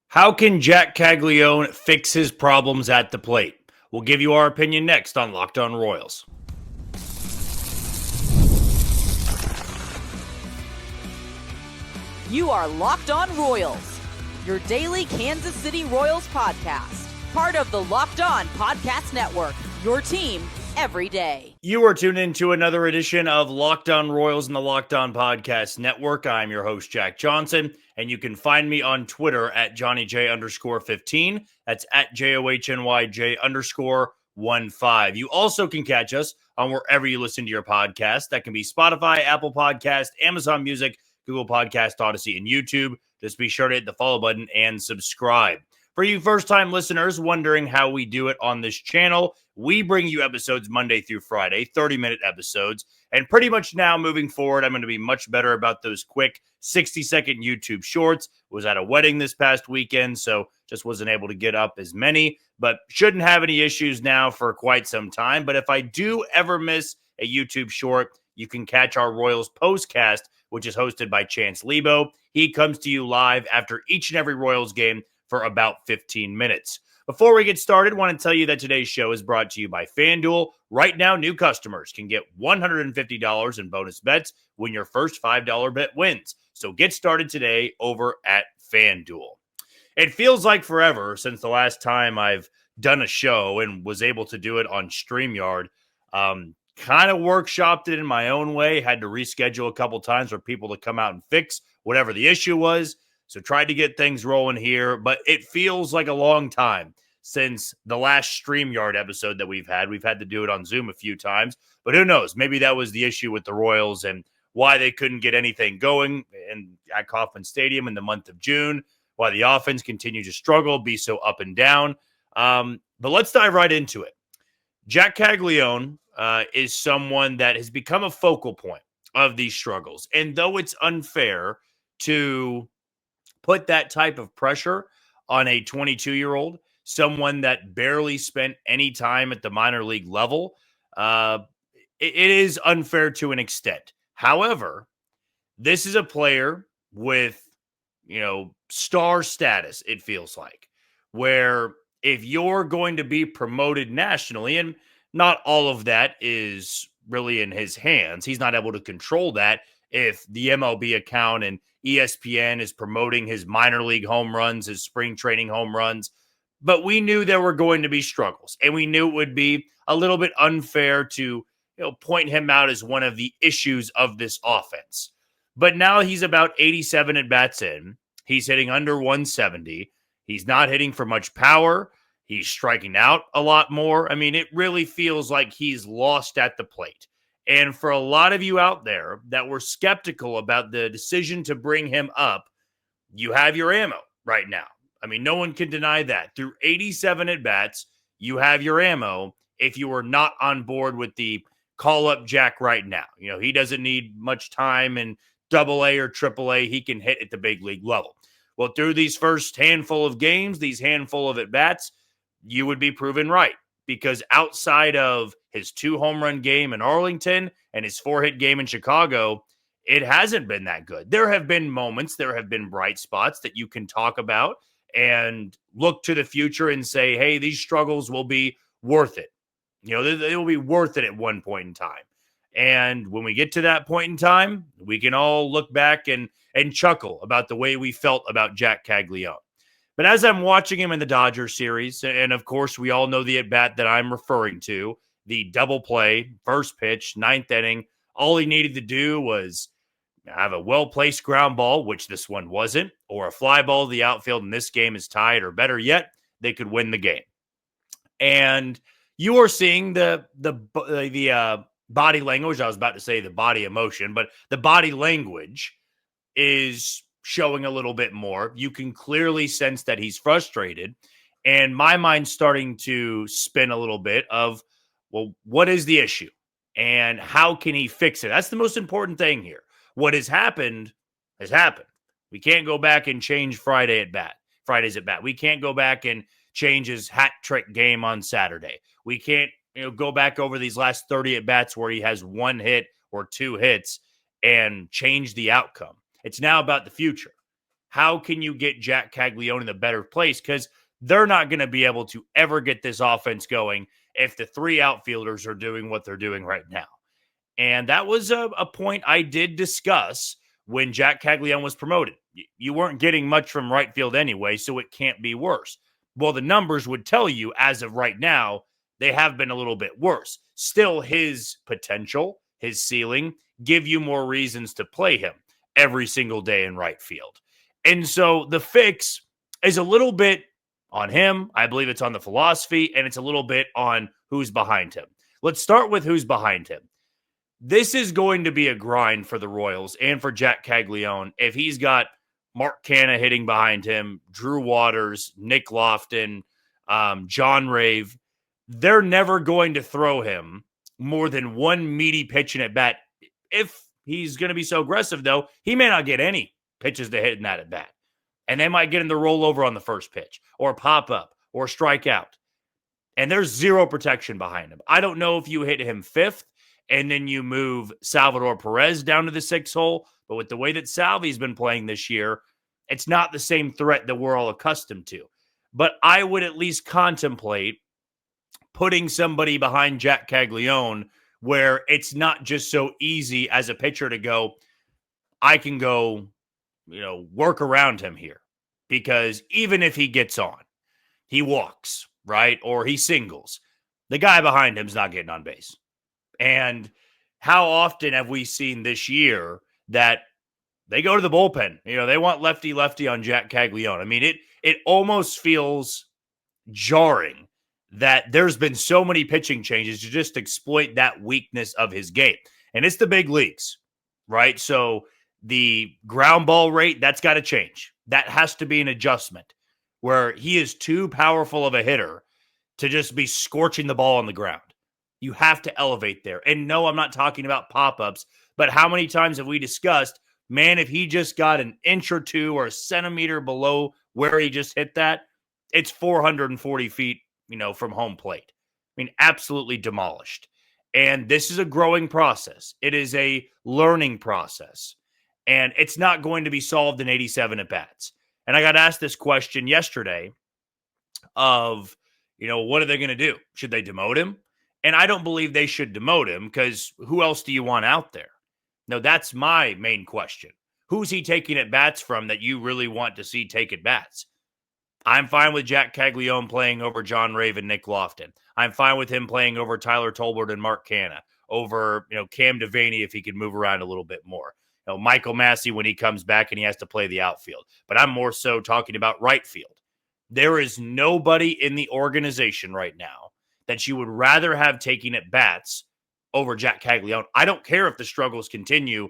How can Jac Caglianone fix his problems at the plate? We'll give you our opinion next on Locked On Royals. You are Locked On Royals, your daily Kansas City Royals podcast. Part of the Locked On Podcast Network, your team every day. You are tuned into another edition of Locked On Royals in the Locked On Podcast Network. I'm your host, Jack Johnson, and you can find me on Twitter at JohnnyJ_15. That's at JOHNYJ_15. You also can catch us on wherever you listen to your podcast. That can be Spotify, Apple Podcast, Amazon Music, Google Podcast, Odyssey, and YouTube. Just be sure to hit the follow button and subscribe. For you first-time listeners wondering how we do it on this channel, we bring you episodes Monday through Friday, 30-minute episodes. And pretty much now, moving forward, I'm going to be much better about those quick 60-second YouTube shorts. Was at a wedding this past weekend, so just wasn't able to get up as many, but shouldn't have any issues now for quite some time. But if I do ever miss a YouTube short, you can catch our Royals postcast, which is hosted by Chance Lebo. He comes to you live after each and every Royals game for about 15 minutes. Before we get started, I want to tell you that today's show is brought to you by FanDuel. Right now, new customers can get $150 in bonus bets when your first $5 bet wins. So get started today over at FanDuel. It feels like forever since the last time I've done a show and was able to do it on StreamYard. Kind of workshopped it in my own way, had to reschedule a couple times for people to come out and fix whatever the issue was. So tried to get things rolling here, but it feels like a long time since the last StreamYard episode that we've had. We've had to do it on Zoom a few times, but who knows? Maybe that was the issue with the Royals and why they couldn't get anything going at Kauffman Stadium in the month of June, why the offense continued to struggle, be so up and down. But let's dive right into it. Jac Caglianone is someone that has become a focal point of these struggles. And though it's unfair to put that type of pressure on a 22-year-old, someone that barely spent any time at the minor league level, it is unfair to an extent. However, this is a player with, star status, it feels like, where if you're going to be promoted nationally, and not all of that is really in his hands, he's not able to control that. If the MLB account and ESPN is promoting his minor league home runs, his spring training home runs, but we knew there were going to be struggles, and we knew it would be a little bit unfair to point him out as one of the issues of this offense. But now he's about 87 at-bats in. He's hitting under 170. He's not hitting for much power. He's striking out a lot more. I mean, it really feels like he's lost at the plate. And for a lot of you out there that were skeptical about the decision to bring him up, you have your ammo right now. I mean, no one can deny that. Through 87 at-bats, you have your ammo if you were not on board with the call-up Jack right now. He doesn't need much time in AA or AAA. He can hit at the big league level. Well, through these first handful of games, these handful of at-bats, you would be proven right. Because outside of his 2 home run game in Arlington and his 4-hit game in Chicago, it hasn't been that good. There have been moments, there have been bright spots that you can talk about and look to the future and say, hey, these struggles will be worth it. They will be worth it at one point in time. And when we get to that point in time, we can all look back and chuckle about the way we felt about Jac Caglianone. But as I'm watching him in the Dodgers series, and of course, we all know the at-bat that I'm referring to, the double play, first pitch, 9th inning, all he needed to do was have a well-placed ground ball, which this one wasn't, or a fly ball to the outfield, and this game is tied, or better yet, they could win the game. And you are seeing the body language. I was about to say the body emotion, but the body language is showing a little bit more. You can clearly sense that he's frustrated. And my mind's starting to spin a little bit of, well, what is the issue? And how can he fix it? That's the most important thing here. What has happened has happened. We can't go back and change Friday's at bat. We can't go back and change his hat trick game on Saturday. We can't go back over these last 30 at bats where he has 1 hit or 2 hits and change the outcome. It's now about the future. how can you get Jac Caglianone in a better place? Because they're not going to be able to ever get this offense going if the three outfielders are doing what they're doing right now. And that was a point I did discuss when Jac Caglianone was promoted. You weren't getting much from right field anyway, so it can't be worse. Well, the numbers would tell you as of right now, they have been a little bit worse. Still, his potential, his ceiling, give you more reasons to play him every single day in right field. And so the fix is a little bit on him. I believe it's on the philosophy, and it's a little bit on who's behind him. Let's start with who's behind him. This is going to be a grind for the Royals and for Jac Caglianone if he's got Mark Canha hitting behind him, Drew Waters, Nick Lofton, John Rave. They're never going to throw him more than one meaty pitch in at bat. If he's going to be so aggressive, though, he may not get any pitches to hit in that at bat. And they might get him to roll over on the first pitch or pop up or strike out. And there's zero protection behind him. I don't know if you hit him fifth and then you move Salvador Perez down to the sixth hole. But with the way that Salvi's been playing this year, it's not the same threat that we're all accustomed to. But I would at least contemplate putting somebody behind Jac Caglianone where it's not just so easy as a pitcher to go, I can go, work around him here. Because even if he gets on, he walks, right? Or he singles, the guy behind him's not getting on base. And how often have we seen this year that they go to the bullpen? They want lefty on Jac Caglianone. I mean, it almost feels jarring that there's been so many pitching changes to just exploit that weakness of his game. And it's the big leagues, right? So the ground ball rate, that's got to change. That has to be an adjustment where he is too powerful of a hitter to just be scorching the ball on the ground. You have to elevate there. And no, I'm not talking about pop-ups, but how many times have we discussed, man, if he just got an inch or two or a centimeter below where he just hit that, it's 440 feet, from home plate. I mean, absolutely demolished. And this is a growing process. It is a learning process. And it's not going to be solved in 87 at-bats. And I got asked this question yesterday of, what are they going to do? Should they demote him? And I don't believe they should demote him because who else do you want out there? No, that's my main question. Who's he taking at bats from that you really want to see take at bats? I'm fine with Jac Caglianone playing over John Rave and Nick Lofton. I'm fine with him playing over Tyler Tolbert and Mark Canha, over Cam Devaney if he could move around a little bit more. Michael Massey when he comes back and he has to play the outfield. But I'm more so talking about right field. There is nobody in the organization right now that you would rather have taking at bats over Jac Caglianone. I don't care if the struggles continue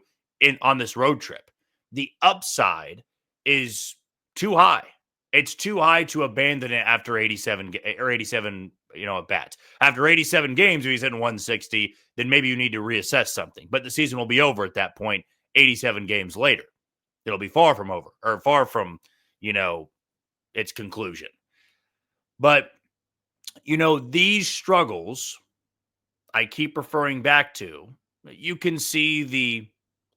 on this road trip. The upside is too high. It's too high to abandon it after 87 at bats. After 87 games, if he's hitting 160, then maybe you need to reassess something. But the season will be over at that point, 87 games later. It'll be far from over, or far from, its conclusion. But these struggles I keep referring back to, you can see the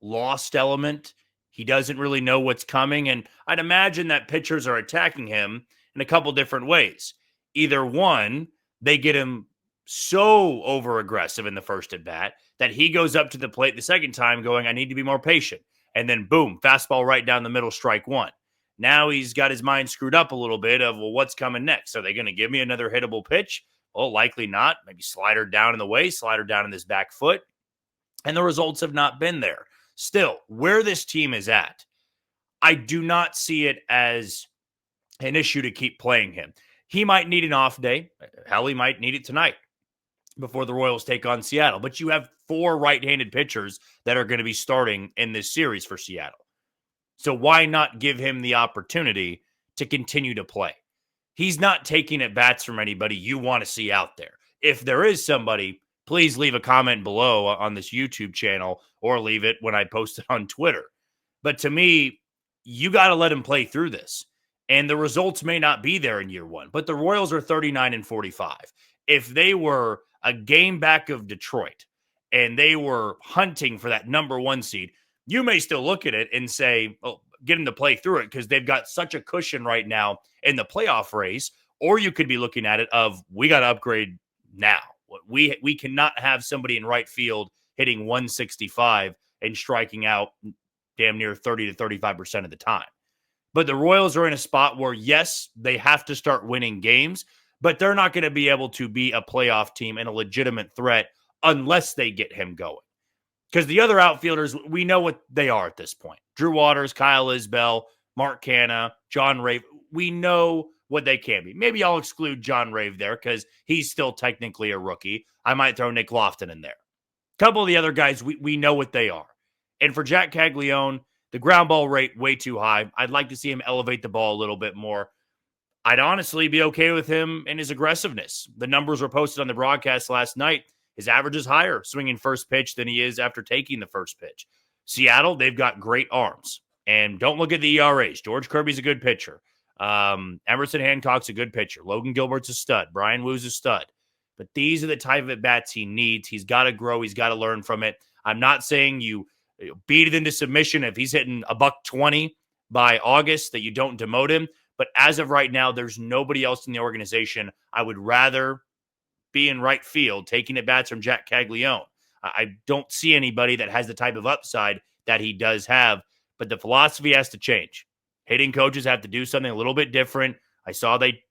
lost element. He doesn't really know what's coming. And I'd imagine that pitchers are attacking him in a couple different ways. Either one, they get him so over aggressive in the first at bat that he goes up to the plate the second time going, I need to be more patient. And then boom, fastball right down the middle, strike one. Now he's got his mind screwed up a little bit of, well, what's coming next? Are they going to give me another hittable pitch? Well, likely not. Maybe slider down in the way, slider down in this back foot. And the results have not been there. Still, where this team is at, I do not see it as an issue to keep playing him. He might need an off day. Hell, he might need it tonight before the Royals take on Seattle. But you have 4 right-handed pitchers that are going to be starting in this series for Seattle. So why not give him the opportunity to continue to play? He's not taking at bats from anybody you want to see out there. If there is somebody, please leave a comment below on this YouTube channel or leave it when I post it on Twitter. But to me, you got to let him play through this. And the results may not be there in year one, but the Royals are 39-45. If they were a game back of Detroit and they were hunting for that number 1 seed, you may still look at it and say, oh, get him to play through it because they've got such a cushion right now in the playoff race. Or you could be looking at it of, we got to upgrade now. We cannot have somebody in right field hitting 165 and striking out damn near 30 to 35% of the time. But the Royals are in a spot where, yes, they have to start winning games, but they're not going to be able to be a playoff team and a legitimate threat unless they get him going. Because the other outfielders, we know what they are at this point. Drew Waters, Kyle Isbell, Mark Canha, John Rave. We know what they can be. Maybe I'll exclude John Rave there because he's still technically a rookie. I might throw Nick Lofton in there. A couple of the other guys, we know what they are. And for Jac Caglianone, the ground ball rate way too high. I'd like to see him elevate the ball a little bit more. I'd honestly be okay with him and his aggressiveness. The numbers were posted on the broadcast last night. His average is higher swinging first pitch than he is after taking the first pitch. Seattle, they've got great arms. And don't look at the ERAs. George Kirby's a good pitcher. Emerson Hancock's a good pitcher. Logan Gilbert's a stud. Brian Woo's a stud. But these are the type of at-bats he needs. He's got to grow. He's got to learn from it. I'm not saying you beat it into submission if he's hitting $120 by August, that you don't demote him. But as of right now, there's nobody else in the organization I would rather be in right field taking at bats from Jac Caglianone. I don't see anybody that has the type of upside that he does have, but the philosophy has to change. Hitting coaches have to do something a little bit different. I saw they,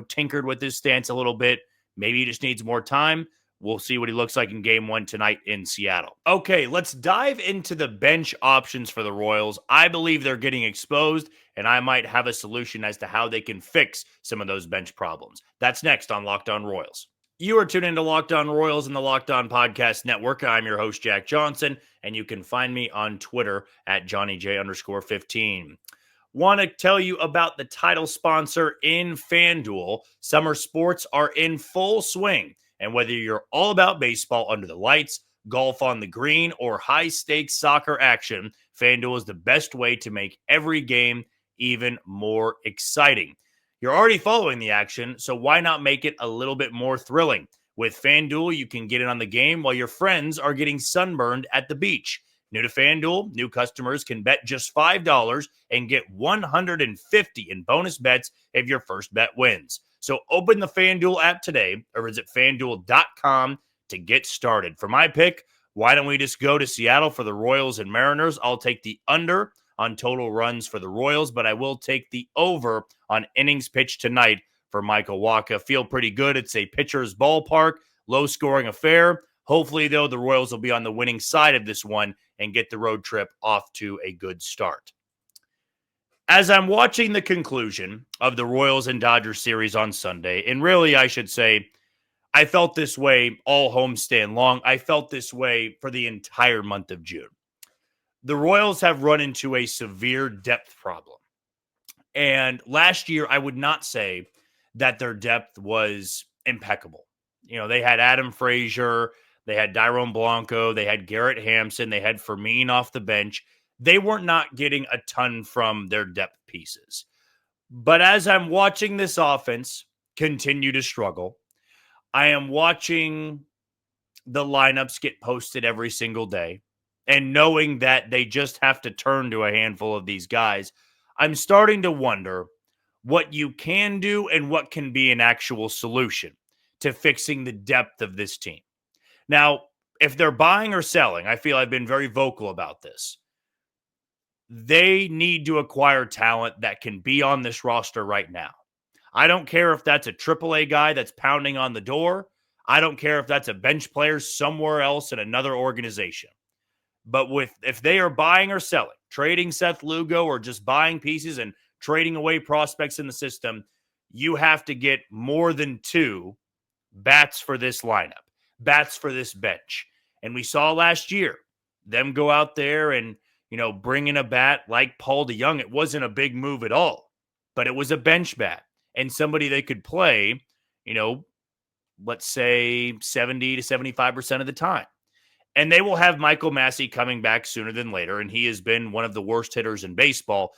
tinkered with his stance a little bit. Maybe he just needs more time. We'll see what he looks like in game 1 tonight in Seattle. Okay, let's dive into the bench options for the Royals. I believe they're getting exposed, and I might have a solution as to how they can fix some of those bench problems. That's next on Locked On Royals. You are tuned into Locked On Royals and the Locked On Podcast Network. I'm your host, Jack Johnson, and you can find me on Twitter at JohnnyJ_15. Want to tell you about the title sponsor in FanDuel. Summer sports are in full swing. And whether you're all about baseball under the lights, golf on the green, or high-stakes soccer action, FanDuel is the best way to make every game even more exciting. You're already following the action, so why not make it a little bit more thrilling? With FanDuel, you can get in on the game while your friends are getting sunburned at the beach. New to FanDuel, new customers can bet just $5 and get $150 in bonus bets if your first bet wins. So open the FanDuel app today or visit FanDuel.com to get started. For my pick, why don't we just go to Seattle for the Royals and Mariners? I'll take the under on total runs for the Royals, but I will take the over on innings pitched tonight for Michael Wacha. Feel pretty good. It's a pitcher's ballpark, low-scoring affair. Hopefully, though, the Royals will be on the winning side of this one and get the road trip off to a good start. As I'm watching the conclusion of the Royals and Dodgers series on Sunday, and really I should say, I felt this way all homestand long. I felt this way for the entire month of June. The Royals have run into a severe depth problem. And last year, I would not say that their depth was impeccable. They had Adam Frazier, they had Dairon Blanco, they had Garrett Hampson, they had Fermin off the bench. They weren't not getting a ton from their depth pieces. But as I'm watching this offense continue to struggle, I am watching the lineups get posted every single day, and knowing that they just have to turn to a handful of these guys, I'm starting to wonder what you can do and what can be an actual solution to fixing the depth of this team. Now, if they're buying or selling, I feel I've been very vocal about this. They need to acquire talent that can be on this roster right now. I don't care if that's a AAA guy that's pounding on the door. I don't care if that's a bench player somewhere else in another organization. But if they are buying or selling, trading Seth Lugo or just buying pieces and trading away prospects in the system, you have to get more than 2 bats for this lineup, bats for this bench. And we saw last year them go out there and bring in a bat like Paul DeYoung. It wasn't a big move at all, but it was a bench bat and somebody they could play, let's say 70 to 75% of the time. And they will have Michael Massey coming back sooner than later, and he has been one of the worst hitters in baseball,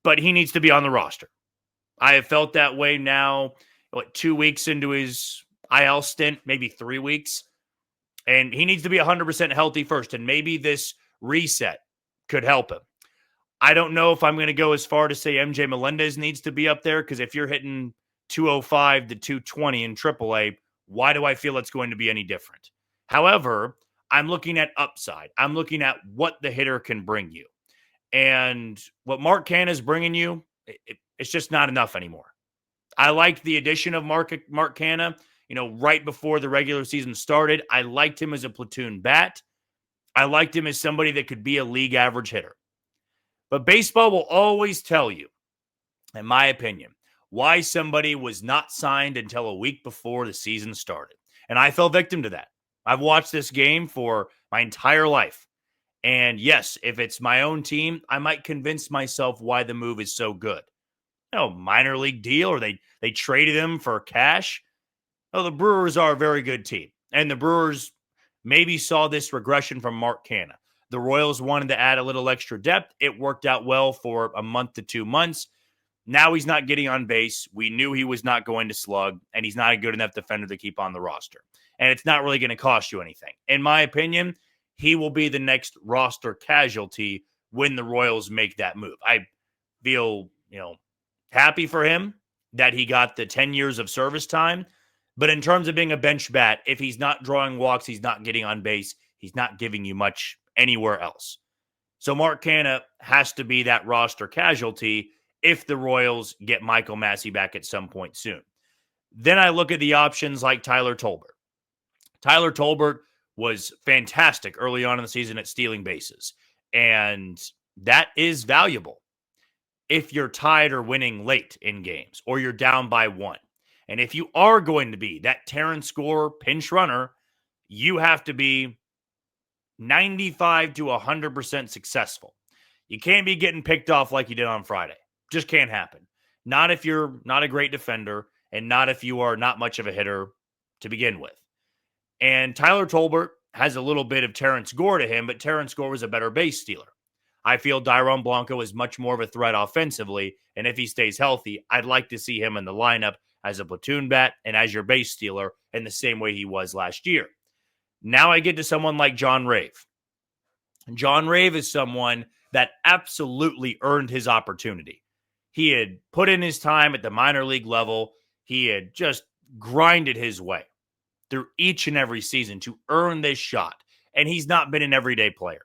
but he needs to be on the roster. I have felt that way now, 2 weeks into his IL stint, maybe 3 weeks, and he needs to be 100% healthy first, and maybe this reset could help him. I don't know if I'm going to go as far to say MJ Melendez needs to be up there, because if you're hitting 205 to 220 in AAA, why do I feel it's going to be any different? However, I'm looking at upside. I'm looking at what the hitter can bring you. And what Mark Canha is bringing you, it's just not enough anymore. I liked the addition of Mark Canha, right before the regular season started. I liked him as a platoon bat. I liked him as somebody that could be a league average hitter. But baseball will always tell you, in my opinion, why somebody was not signed until a week before the season started. And I fell victim to that. I've watched this game for my entire life. And yes, if it's my own team, I might convince myself why the move is so good. Minor league deal, or they traded him for cash. Oh, the Brewers are a very good team. And the Brewers maybe saw this regression from Mark Canha. The Royals wanted to add a little extra depth. It worked out well for a month to 2 months. Now he's not getting on base. We knew he was not going to slug, and he's not a good enough defender to keep on the roster. And it's not really going to cost you anything. In my opinion, he will be the next roster casualty when the Royals make that move. I feel, happy for him that he got the 10 years of service time. But in terms of being a bench bat, if he's not drawing walks, he's not getting on base, he's not giving you much anywhere else. So Mark Canha has to be that roster casualty if the Royals get Michael Massey back at some point soon. Then I look at the options like Tyler Tolbert. Tyler Tolbert was fantastic early on in the season at stealing bases, and that is valuable if you're tied or winning late in games, or you're down by 1. And if you are going to be that Terrence Gore pinch runner, you have to be 95 to 100% successful. You can't be getting picked off like you did on Friday. Just can't happen. Not if you're not a great defender, and not if you are not much of a hitter to begin with. And Tyler Tolbert has a little bit of Terrence Gore to him, but Terrence Gore was a better base stealer. I feel Dairon Blanco is much more of a threat offensively, and if he stays healthy, I'd like to see him in the lineup as a platoon bat and as your base stealer in the same way he was last year. Now I get to someone like John Rave. John Rave is someone that absolutely earned his opportunity. He had put in his time at the minor league level. He had just grinded his way through each and every season to earn this shot, and he's not been an everyday player.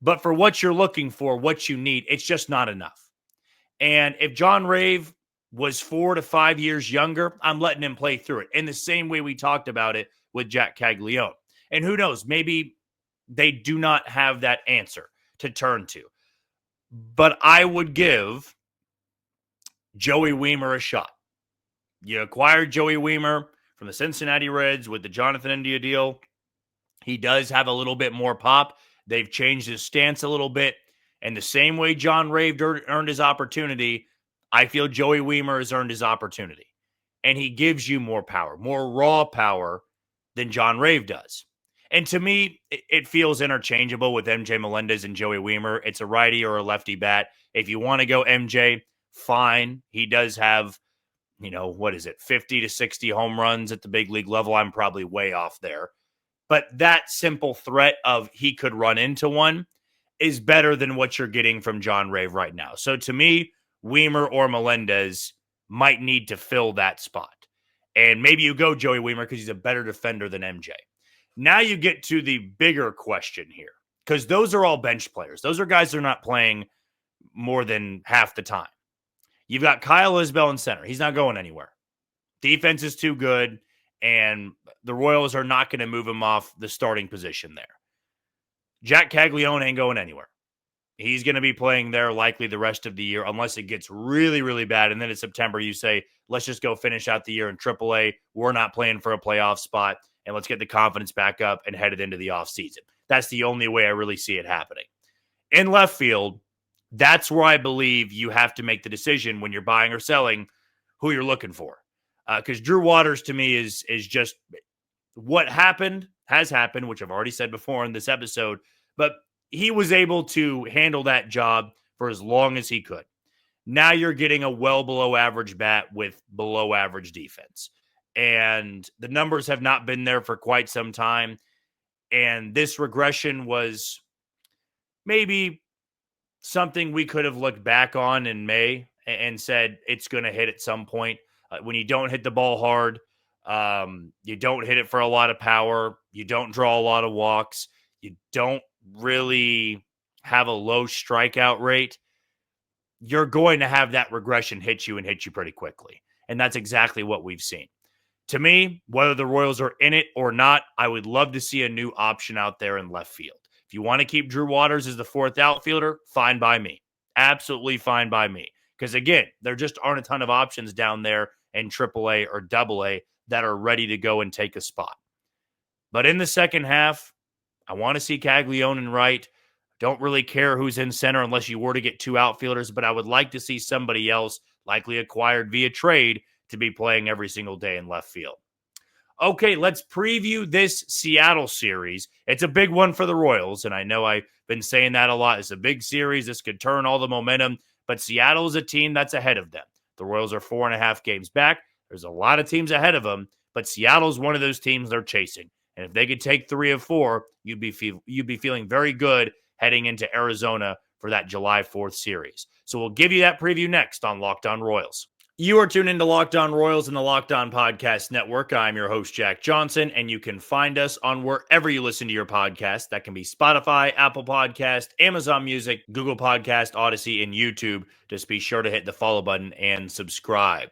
But for what you're looking for, what you need, it's just not enough. And if John Rave was 4 to 5 years younger, I'm letting him play through it in the same way we talked about it with Jac Caglianone. And who knows, maybe they do not have that answer to turn to. But I would give Joey Wiemer a shot. You acquired Joey Wiemer from the Cincinnati Reds with the Jonathan India deal. He does have a little bit more pop. They've changed his stance a little bit. And the same way John Rave earned his opportunity, I feel Joey Wiemer has earned his opportunity. And he gives you more power, more raw power than John Rave does. And to me, it feels interchangeable with MJ Melendez and Joey Wiemer. It's a righty or a lefty bat. If you want to go MJ, fine. He does have, 50 to 60 home runs at the big league level. I'm probably way off there. But that simple threat of he could run into one is better than what you're getting from John Rave right now. So to me, Wiemer or Melendez might need to fill that spot. And maybe you go Joey Wiemer because he's a better defender than MJ. Now you get to the bigger question here, because those are all bench players. Those are guys that are not playing more than half the time. You've got Kyle Isbell in center. He's not going anywhere. Defense is too good, and the Royals are not going to move him off the starting position there. Jac Caglianone ain't going anywhere. He's going to be playing there likely the rest of the year unless it gets really, really bad. And then in September, you say, let's just go finish out the year in AAA. We're not playing for a playoff spot, and let's get the confidence back up and head it into the offseason. That's the only way I really see it happening. In left field, that's where I believe you have to make the decision when you're buying or selling who you're looking for. Because Drew Waters, to me, is just what has happened, which I've already said before in this episode, but he was able to handle that job for as long as he could. Now you're getting a well below average bat with below average defense. And the numbers have not been there for quite some time. And this regression was maybe something we could have looked back on in May and said it's going to hit at some point. When you don't hit the ball hard, you don't hit it for a lot of power, you don't draw a lot of walks, you don't really have a low strikeout rate, you're going to have that regression hit you and hit you pretty quickly. And that's exactly what we've seen. To me, whether the Royals are in it or not, I would love to see a new option out there in left field. If you want to keep Drew Waters as the fourth outfielder, fine by me. Absolutely fine by me. Because again, there just aren't a ton of options down there in AAA or AA that are ready to go and take a spot. But in the second half, I want to see Caglianone and right. Don't really care who's in center unless you were to get two outfielders, but I would like to see somebody else, likely acquired via trade, to be playing every single day in left field. Okay, let's preview this Seattle series. It's a big one for the Royals, and I know I've been saying that a lot. It's a big series. This could turn all the momentum, but Seattle is a team that's ahead of them. The Royals are 4.5 games back. There's a lot of teams ahead of them, but Seattle's one of those teams they're chasing. And if they could take 3 of 4, you'd be feeling very good heading into Arizona for that July 4th series. So we'll give you that preview next on Locked On Royals. You are tuned into Locked On Royals and the Locked On Podcast Network. I'm your host, Jack Johnson, and you can find us on wherever you listen to your podcast. That can be Spotify, Apple Podcast, Amazon Music, Google Podcast, Odyssey, and YouTube. Just be sure to hit the follow button and subscribe.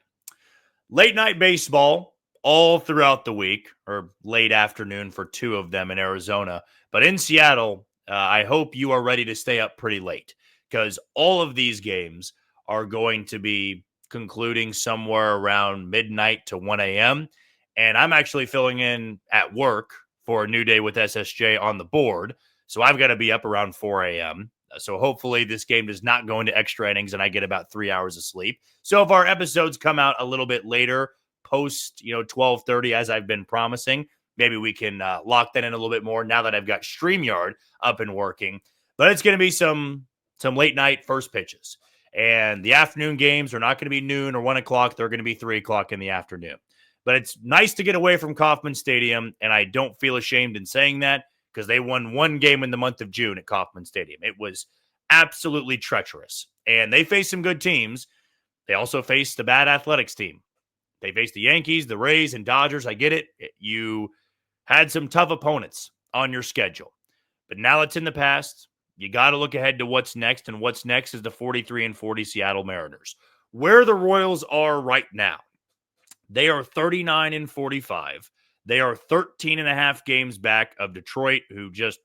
Late night baseball all throughout the week, or late afternoon for 2 of them in Arizona. But in Seattle, I hope you are ready to stay up pretty late, because all of these games are going to be concluding somewhere around midnight to 1 a.m. And I'm actually filling in at work for a New Day with SSJ on the board. So I've got to be up around 4 a.m. So hopefully this game does not go into extra innings and I get about 3 hours of sleep. So if our episodes come out a little bit later, post 12:30, as I've been promising, maybe we can lock that in a little bit more now that I've got StreamYard up and working. But it's going to be some late night first pitches. And the afternoon games are not going to be noon or 1 o'clock. They're going to be 3 o'clock in the afternoon. But it's nice to get away from Kauffman Stadium, and I don't feel ashamed in saying that, because they won 1 game in the month of June at Kauffman Stadium. It was absolutely treacherous. And they faced some good teams. They also faced a bad Athletics team. They faced the Yankees, the Rays, and Dodgers. I get it. You had some tough opponents on your schedule. But now it's in the past. You got to look ahead to what's next, and what's next is the 43-40 Seattle Mariners. Where the Royals are right now, they are 39-45. They are 13.5 games back of Detroit, who just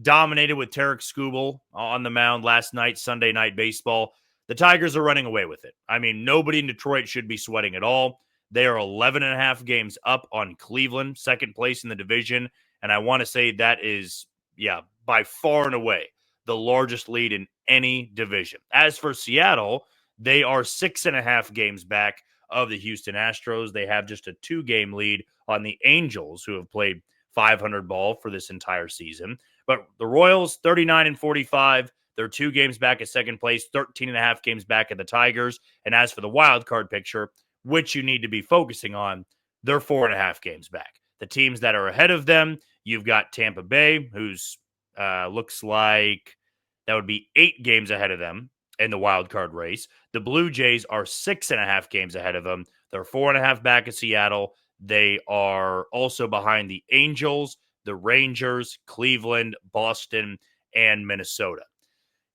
dominated with Tarek Skubal on the mound last night, Sunday Night Baseball. The Tigers are running away with it. I mean, nobody in Detroit should be sweating at all. They are 11.5 games up on Cleveland, second place in the division, and I want to say that is, by far and away the largest lead in any division. As for Seattle, they are 6.5 games back of the Houston Astros. They have just a 2-game lead on the Angels, who have played 500 ball for this entire season. But the Royals, 39-45, they're 2 games back at second place, 13.5 games back at the Tigers. And as for the wild card picture, which you need to be focusing on, they're 4.5 games back. The teams that are ahead of them, you've got Tampa Bay, who's looks like that would be 8 games ahead of them in the wild card race. The Blue Jays are 6.5 games ahead of them. They're 4.5 back at Seattle. They are also behind the Angels, the Rangers, Cleveland, Boston, and Minnesota.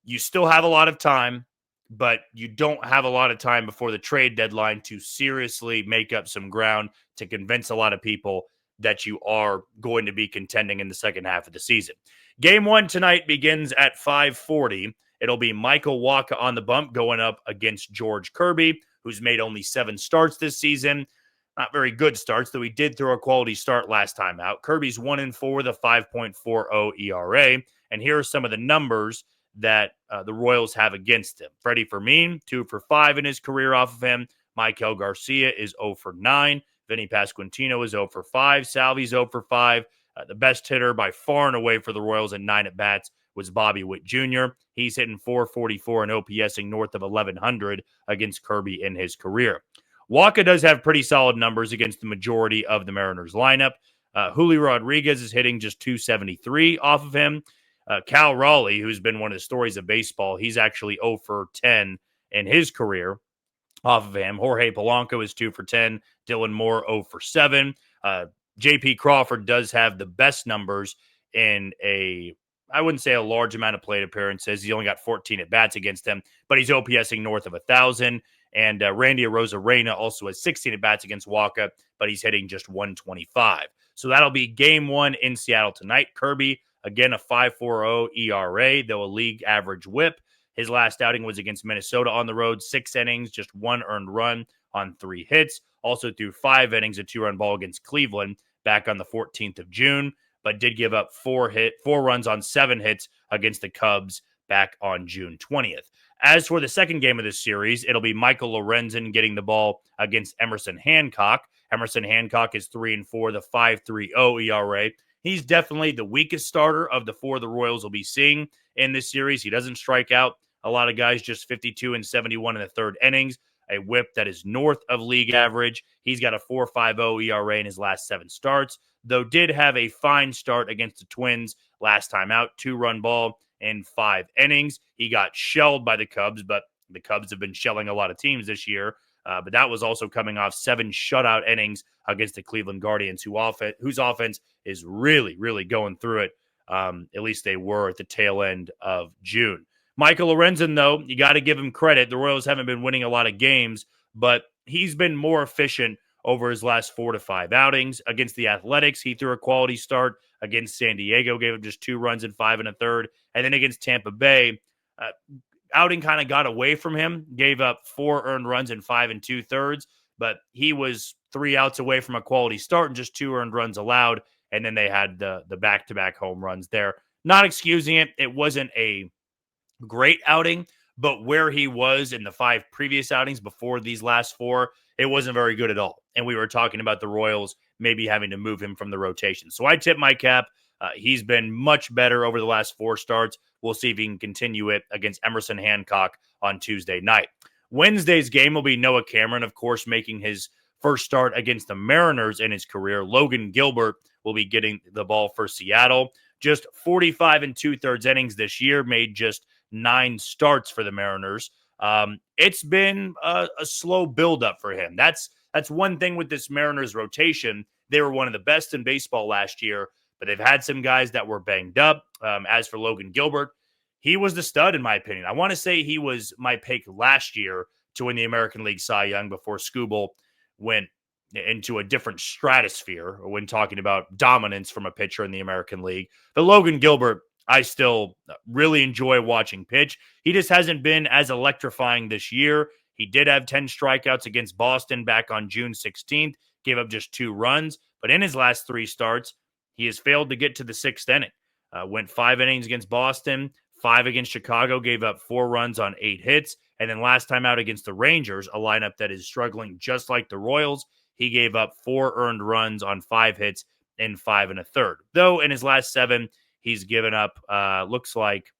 You still have a lot of time, but you don't have a lot of time before the trade deadline to seriously make up some ground to convince a lot of people that you are going to be contending in the second half of the season. Game 1 tonight begins at 5:40. It'll be Michael Wacha on the bump going up against George Kirby, who's made only 7 starts this season. Not very good starts, though he did throw a quality start last time out. Kirby's 1-4 with a 5.40 ERA. And here are some of the numbers that the Royals have against him. Freddie Fermin, 2 for 5 in his career off of him. Maikel Garcia is 0 for 9. Vinny Pasquantino is 0 for 5. Salvi's 0 for 5. The best hitter by far and away for the Royals in 9 at-bats was Bobby Witt Jr. He's hitting .444 and OPSing north of 1,100 against Kirby in his career. Wacha does have pretty solid numbers against the majority of the Mariners lineup. Julio Rodriguez is hitting just .273 off of him. Cal Raleigh, who's been one of the stories of baseball, he's actually 0 for 10 in his career off of him. Jorge Polanco is 2 for 10. Dylan Moore 0 for 7. J.P. Crawford does have the best numbers in I wouldn't say a large amount of plate appearances. He only got 14 at bats against him, but he's OPSing north of 1,000. And Randy Arozarena also has 16 at bats against Waka, but he's hitting just 125. So that'll be game one in Seattle tonight. Kirby, again, a 5.40 ERA, though a league average whip. His last outing was against Minnesota on the road, 6 innings, just 1 earned run on 3 hits. Also threw 5 innings, a 2-run ball against Cleveland back on the 14th of June, but did give up 4 runs on 7 hits against the Cubs back on June 20th. As for the second game of this series, it'll be Michael Lorenzen getting the ball against Emerson Hancock. Emerson Hancock is 3-4, the 5.30 ERA. He's definitely the weakest starter of the 4 the Royals will be seeing in this series. He doesn't strike out a lot of guys, just 52 and 71 in the third innings, a whip that is north of league average. He's got a 4.50 ERA in his last 7 starts, though did have a fine start against the Twins last time out, 2-run ball in 5 innings. He got shelled by the Cubs, but the Cubs have been shelling a lot of teams this year. But that was also coming off 7 shutout innings against the Cleveland Guardians, whose offense is really, really going through it. At least they were at the tail end of June. Michael Lorenzen, though, you got to give him credit. The Royals haven't been winning a lot of games, but he's been more efficient over his last 4 to 5 outings. Against the Athletics, he threw a quality start. Against San Diego, gave him just 2 runs in 5 1/3. And then against Tampa Bay, outing kind of got away from him, gave up 4 earned runs in 5 2/3, but he was 3 outs away from a quality start and just 2 earned runs allowed. And then they had the back-to-back home runs there. Not excusing it. It wasn't a great outing, but where he was in the 5 previous outings before these last 4, it wasn't very good at all. And we were talking about the Royals maybe having to move him from the rotation. So I tip my cap. He's been much better over the last 4 starts. We'll see if he can continue it against Emerson Hancock on Tuesday night. Wednesday's game will be Noah Cameron, of course, making his first start against the Mariners in his career. Logan Gilbert will be getting the ball for Seattle. Just 45 2/3 innings this year, made just 9 starts for the Mariners. It's been a slow buildup for him. That's one thing with this Mariners rotation. They were one of the best in baseball last year, but they've had some guys that were banged up. As for Logan Gilbert, he was the stud, in my opinion. I want to say he was my pick last year to win the American League Cy Young before Skubal went into a different stratosphere when talking about dominance from a pitcher in the American League. But Logan Gilbert, I still really enjoy watching pitch. He just hasn't been as electrifying this year. He did have 10 strikeouts against Boston back on June 16th, gave up just 2 runs. But in his last 3 starts, he has failed to get to the 6th inning. Went 5 innings against Boston, 5 against Chicago, gave up 4 runs on 8 hits. And then last time out against the Rangers, a lineup that is struggling just like the Royals, he gave up 4 earned runs on 5 hits in 5 1/3. Though in his last 7, he's given up, looks like,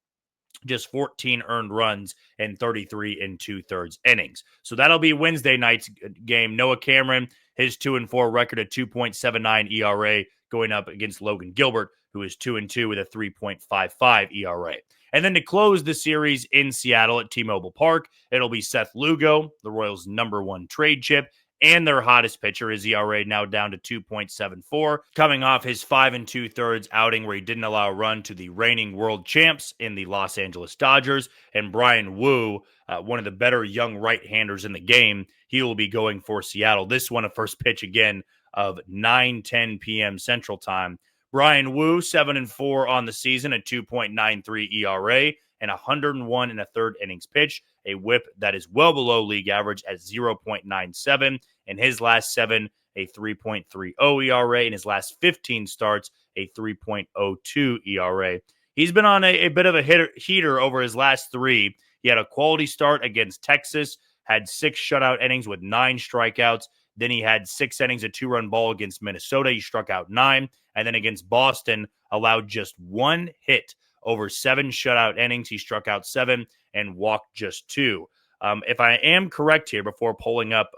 just 14 earned runs in 33 2/3 innings. So that'll be Wednesday night's game. Noah Cameron, his 2-4 record at 2.79 ERA, going up against Logan Gilbert, who is 2-2 with a 3.55 ERA. And then to close the series in Seattle at T-Mobile Park, it'll be Seth Lugo, the Royals' #1 trade chip, and their hottest pitcher. His ERA now down to 2.74, coming off his 5 2/3 outing where he didn't allow a run to the reigning world champs in the Los Angeles Dodgers. And Brian Wu, one of the better young right-handers in the game, he will be going for Seattle. This one, a first pitch again of 9:10 p.m. Central Time. Brian Wu, 7-4 on the season at 2.93 ERA and 101 1/3 innings pitched, a whip that is well below league average at 0.97. In his last 7, a 3.30 ERA. In his last 15 starts, a 3.02 ERA. He's been on a bit of a heater over his last 3. He had a quality start against Texas, had 6 shutout innings with 9 strikeouts. Then he had 6 innings, a 2-run ball against Minnesota. He struck out 9. And then against Boston, allowed just 1 hit over 7 shutout innings. He struck out 7 and walked just 2. If I am correct here, before pulling up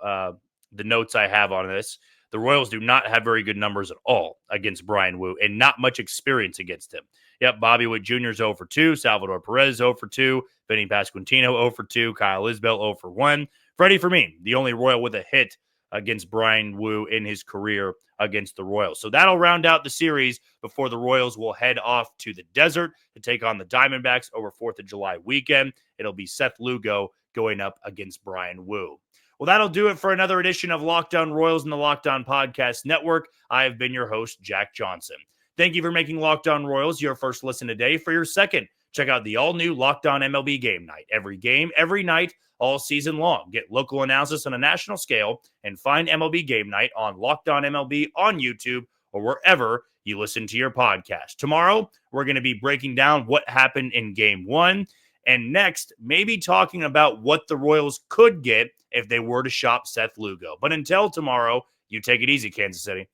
the notes I have on this, The Royals do not have very good numbers at all against Brian Wu and not much experience against him. Yep, Bobby Witt Jr. is 0 for 2, Salvador Perez 0 for 2, Vinny Pasquantino 0 for 2, Kyle Isbell 0 for 1. Freddie Fermin, the only Royal with a hit against Brian Wu in his career against the Royals. So that'll round out the series before the Royals will head off to the desert to take on the Diamondbacks over 4th of July weekend. It'll be Seth Lugo going up against Brian Wu. Well, that'll do it for another edition of Locked On Royals in the Locked On Podcast Network. I have been your host, Jack Johnson. Thank you for making Locked On Royals your first listen today. For your second, check out the all-new Locked On MLB Game Night. Every game, every night, all season long. Get local analysis on a national scale and find MLB Game Night on Locked On MLB on YouTube or wherever you listen to your podcast. Tomorrow, we're going to be breaking down what happened in Game 1. And next, maybe talking about what the Royals could get if they were to shop Seth Lugo. But until tomorrow, you take it easy, Kansas City.